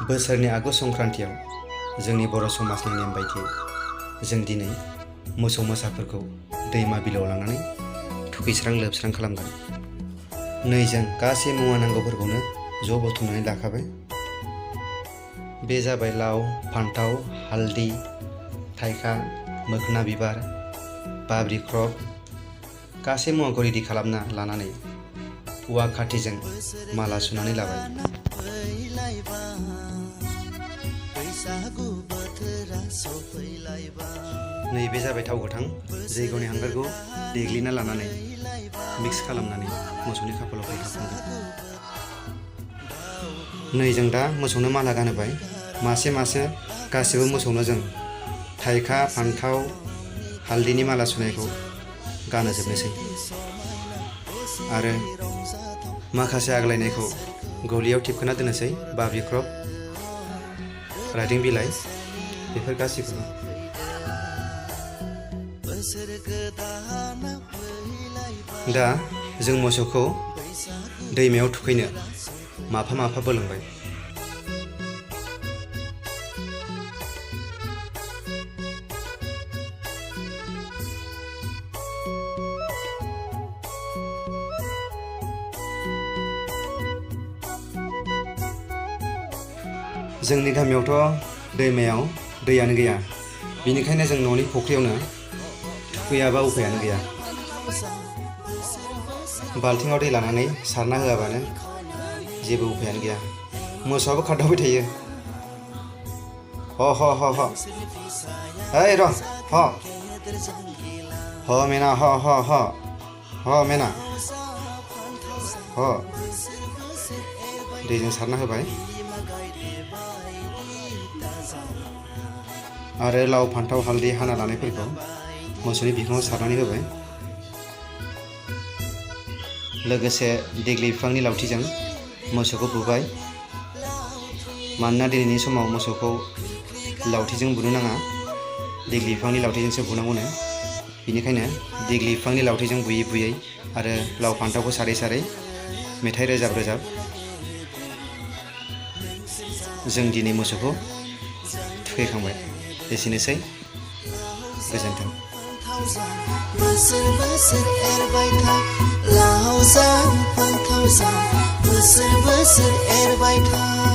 बोसोरनि आगु संक्रान्तियाव जोंनि बर' समाजनि नेम बायदियै जों दिनै मोसौ मोसाफोरखौ दैमा बिलोआव लांनानै थुखैस्रां लोबस्रां खालामगोन। नै जों गासै मुवा नांगौफोरखौनो ज' बुथुमनानै लाखाबाय। बे जाबाय लाव, फान्थाव, हालदै, थाइखा, मोखोना बिबार, बाब्रि ख्रब गासै मुवाखौ रेडि खालामना लानानै औवा खाथिजों माला सुनानै लाबाय। नैबे जाबाय थाव गोथां, जैग'नि हांगारखौ देग्लिना लानानै मिक्स खालामनानै मोसौनि खाफालाव फोथा फुनगोन। नै जों दा मोसौनो माला गानहोबाय। मासे मासे गासिबो मोसौनो जों थाइखा, फान्थाव, हालदैनि माला सुनायखौ गानहोजोबनोसै आरो माखासे आग्लायनायखौ गलियाव थिबखोना दोननोसै। बाब्रि ख्रब, राइदों बिलाइ बेफोर गासैखौबो। दा जों मोसौखौ दैमायाव थुखैनो माफा माफा बोलांबाय। जोंनि गामियावथ' दैमायाव दैयानो गैया, बेनिखायनो जों न'नि फुख्रियावनो थुखैयाबा उफायानो गैया। बाल्थिङाव दै लानानै सारना होआबानो जेबो उफायानो गैया। मोसौआबो खारदावबाय थायो। ह ह ह ह ओइ र' ह मेना ह ह ह ह मेना ह। दैजों सारना होबाय आरो लाव, फान्थाव, हालदै हाना लानायफोरखौ मोसौनि बिखुङाव सारनानै होबाय। लोगोसे देग्लि बिफांनि लावथिजों मोसौखौ बुबाय। मानोना दिनैनि समाव मोसौखौ लावथिजों बुनो नाङा, देग्लि बिफांनि लावथिजोंसो बुनांगौनो। बेनिखायनो देग्लि बिफांनि लावथिजों बुयै बुयै आरो लाव फान्थावखौ सारै सारै मेथाइ रोजाब रोजाब जों दिनै मोसौखौ थुखैखांबाय। एसेनोसै, गोजोन्थों। बोसोर बोसोर एरबाय था, लाव जा फान्थाव जा, बोसोर बोसोर एरबाय था।